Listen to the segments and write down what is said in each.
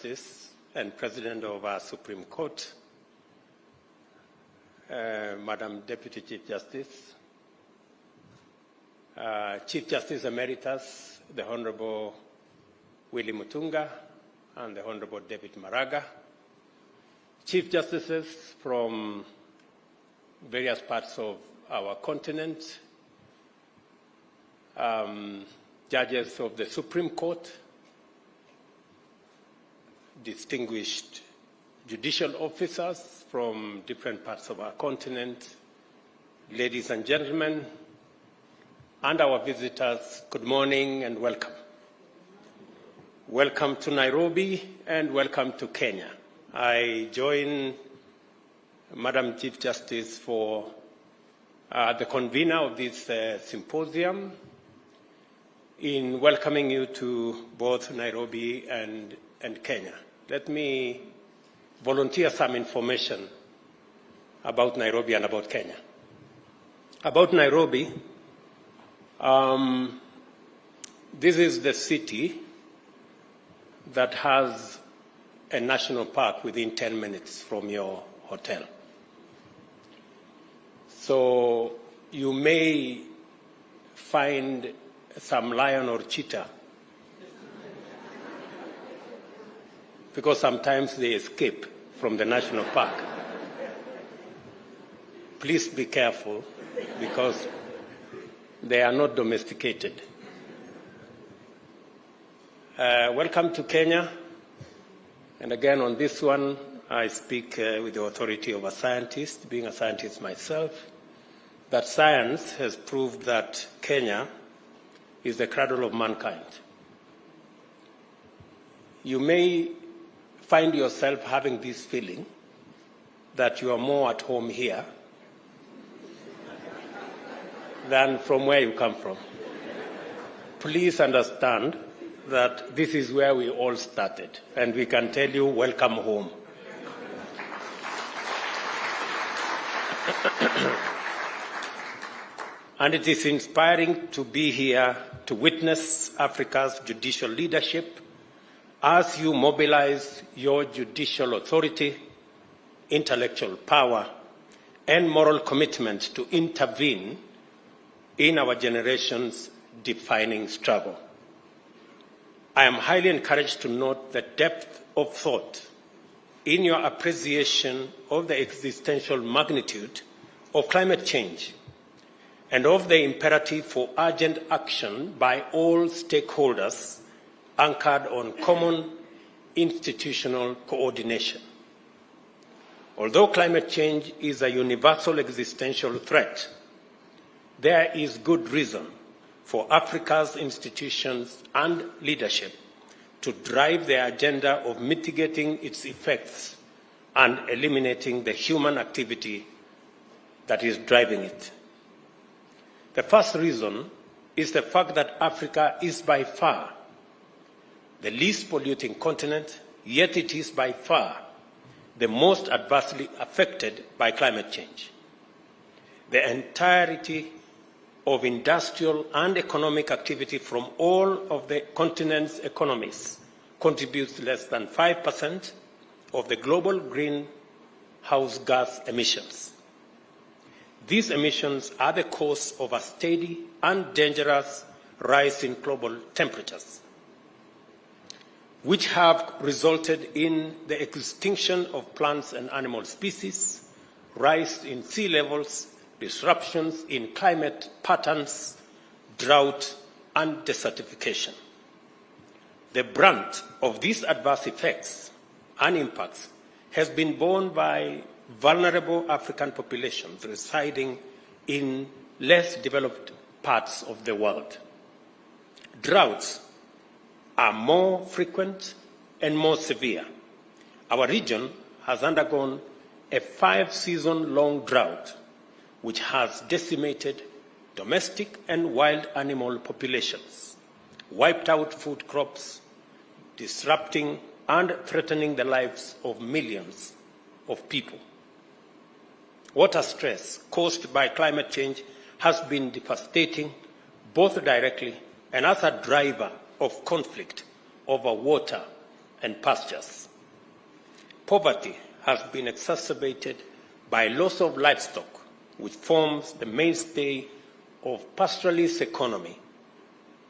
Justice and President of our Supreme Court, Madam Deputy Chief Justice, Chief Justice Emeritus, the Honorable Willie Mutunga and the Honorable David Maraga, Chief Justices from various parts of our continent, judges of the Supreme Court, distinguished judicial officers from different parts of our continent, ladies and gentlemen, and our visitors, good morning and welcome. Welcome to Nairobi and welcome to Kenya. I join Madam Chief Justice for the convener of this symposium in welcoming you to both Nairobi and Kenya. Let me volunteer some information about Nairobi and about Kenya. About Nairobi, this is the city that has a national park within 10 minutes from your hotel. So you may find some lion or cheetah because sometimes they escape from the national park. Please be careful because they are not domesticated. Welcome to Kenya. And again, on this one, I speak with the authority of a scientist, being a scientist myself, that science has proved that Kenya is the cradle of mankind. You may find yourself having this feeling that you are more at home here than from where you come from. Please understand that this is where we all started, and we can tell you, welcome home. And it is inspiring to be here to witness Africa's judicial leadership as you mobilize your judicial authority, intellectual power, and moral commitment to intervene in our generation's defining struggle. I am highly encouraged to note the depth of thought in your appreciation of the existential magnitude of climate change and of the imperative for urgent action by all stakeholders anchored on common institutional coordination. Although climate change is a universal existential threat, there is good reason for Africa's institutions and leadership to drive the agenda of mitigating its effects and eliminating the human activity that is driving it. The first reason is the fact that Africa is by far the least polluting continent, yet it is by far the most adversely affected by climate change. The entirety of industrial and economic activity from all of the continent's economies contributes less than 5% of the global greenhouse gas emissions. These emissions are the cause of a steady and dangerous rise in global temperatures, which have resulted in the extinction of plants and animal species, rise in sea levels, disruptions in climate patterns, drought, and desertification. The brunt of these adverse effects and impacts has been borne by vulnerable African populations residing in less developed parts of the world. Droughts are more frequent and more severe. Our region has undergone a 5-season-long drought, which has decimated domestic and wild animal populations, wiped out food crops, disrupting and threatening the lives of millions of people. Water stress caused by climate change has been devastating, both directly and as a driver of conflict over water and pastures. Poverty has been exacerbated by loss of livestock, which forms the mainstay of pastoralist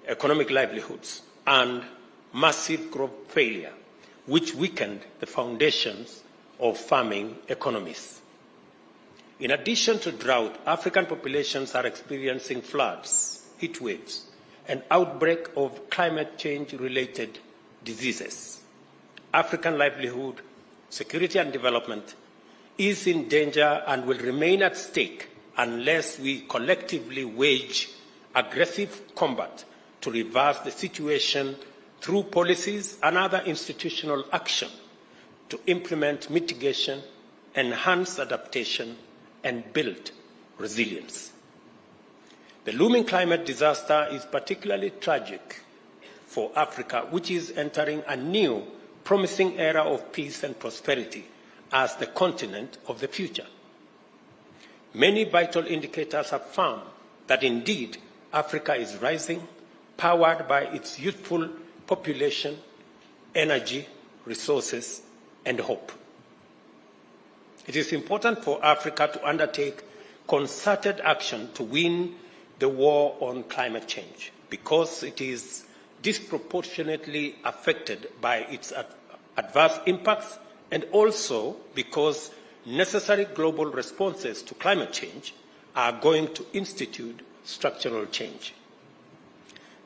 economic livelihoods, and massive crop failure, which weakened the foundations of farming economies. In addition to drought, African populations are experiencing floods, heat waves, and outbreak of climate change-related diseases. African livelihood, security and development is in danger and will remain at stake unless we collectively wage aggressive combat to reverse the situation through policies and other institutional action to implement mitigation, enhance adaptation, and build resilience. The looming climate disaster is particularly tragic for Africa, which is entering a new, promising era of peace and prosperity as the continent of the future. Many vital indicators affirm that indeed Africa is rising, powered by its youthful population, energy, resources, and hope. It is important for Africa to undertake concerted action to win the war on climate change because it is disproportionately affected by its adverse impacts and also because necessary global responses to climate change are going to institute structural change.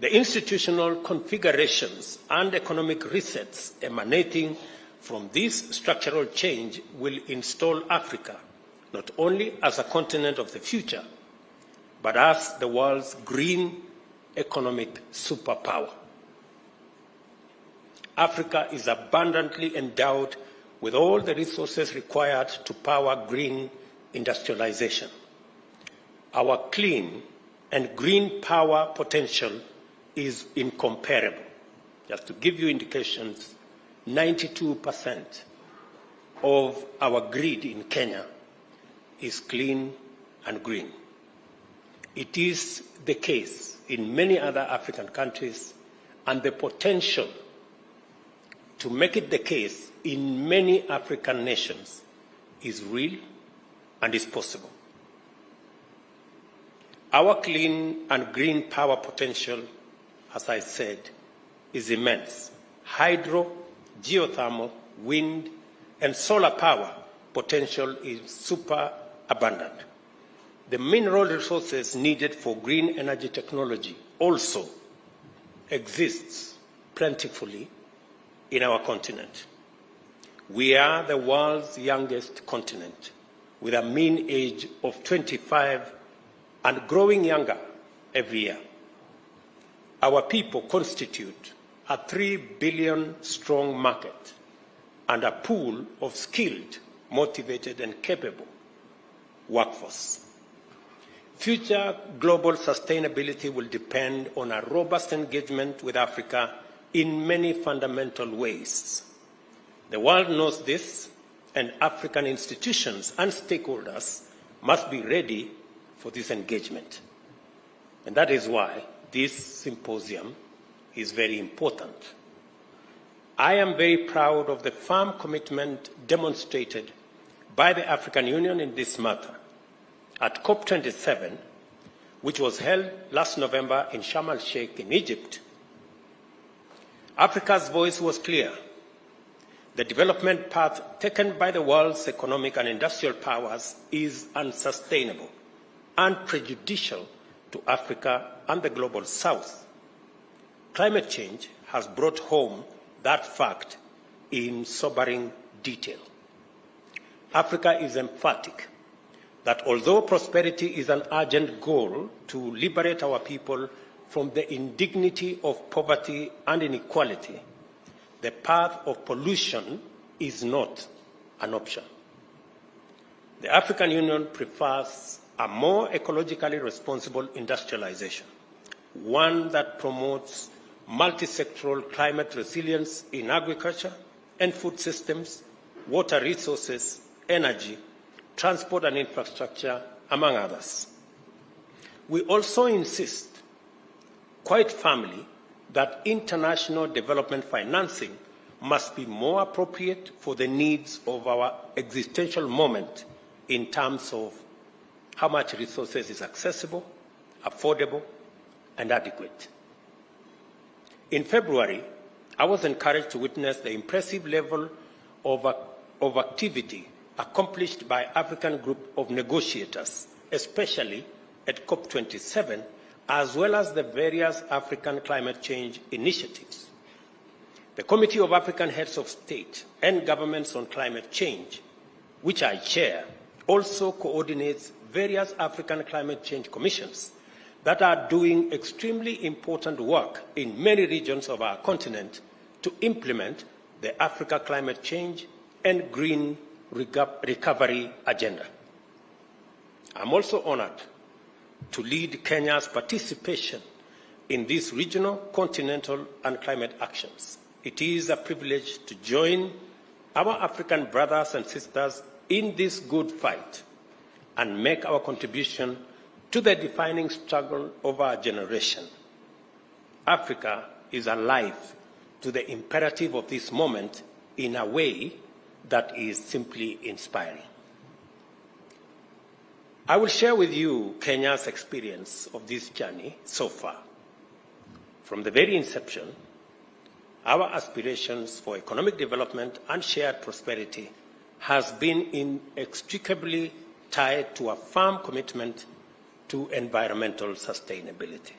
The institutional configurations and economic resets emanating from this structural change will install Africa not only as a continent of the future, but as the world's green economic superpower. Africa is abundantly endowed with all the resources required to power green industrialization. Our clean and green power potential is incomparable. Just to give you indications, 92% of our grid in Kenya is clean and green. It is the case in many other African countries, and the potential to make it the case in many African nations is real and is possible. Our clean and green power potential, as I said, is immense. Hydro, geothermal, wind, and solar power potential is super abundant. The mineral resources needed for green energy technology also exists plentifully in our continent. We are the world's youngest continent, with a mean age of 25 and growing younger every year. Our people constitute a 3 billion strong market and a pool of skilled, motivated, and capable workforce. Future global sustainability will depend on a robust engagement with Africa in many fundamental ways. The world knows this, and African institutions and stakeholders must be ready for this engagement. And that is why this symposium is very important. I am very proud of the firm commitment demonstrated by the African Union in this matter. At COP27, which was held last November in Sharm el-Sheikh in Egypt, Africa's voice was clear. The development path taken by the world's economic and industrial powers is unsustainable and prejudicial to Africa and the global South. Climate change has brought home that fact in sobering detail. Africa is emphatic that although prosperity is an urgent goal to liberate our people from the indignity of poverty and inequality, the path of pollution is not an option. The African Union prefers a more ecologically responsible industrialization, one that promotes multi-sectoral climate resilience in agriculture and food systems, water resources, energy, transport and infrastructure, among others. We also insist quite firmly that international development financing must be more appropriate for the needs of our existential moment in terms of how much resources is accessible, affordable, and adequate. In February, I was encouraged to witness the impressive level of activity accomplished by African group of negotiators, especially at COP27, as well as the various African climate change initiatives. The Committee of African Heads of State and Governments on Climate Change, which I chair, also coordinates various African climate change commissions that are doing extremely important work in many regions of our continent to implement the Africa climate change and green recovery agenda. I'm also honored to lead Kenya's participation in these regional, continental, and climate actions. It is a privilege to join our African brothers and sisters in this good fight and make our contribution to the defining struggle of our generation. Africa is alive to the imperative of this moment in a way that is simply inspiring. I will share with you Kenya's experience of this journey so far. From the very inception, our aspirations for economic development and shared prosperity has been inextricably tied to a firm commitment to environmental sustainability.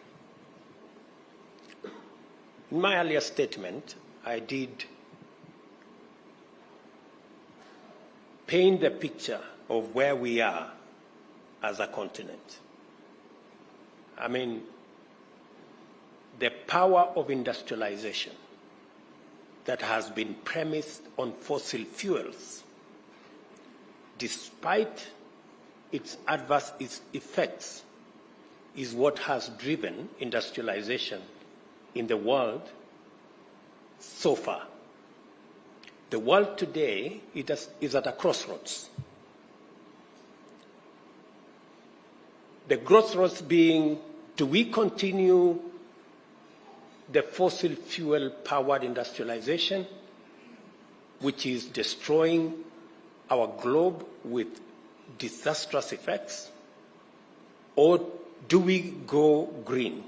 In my earlier statement, I did paint the picture of where we are as a continent. I mean, the power of industrialization that has been premised on fossil fuels, despite its adverse effects, is what has driven industrialization in the world so far. The world today is at a crossroads. The crossroads being, do we continue the fossil fuel-powered industrialization, which is destroying our globe with disastrous effects, or do we go green?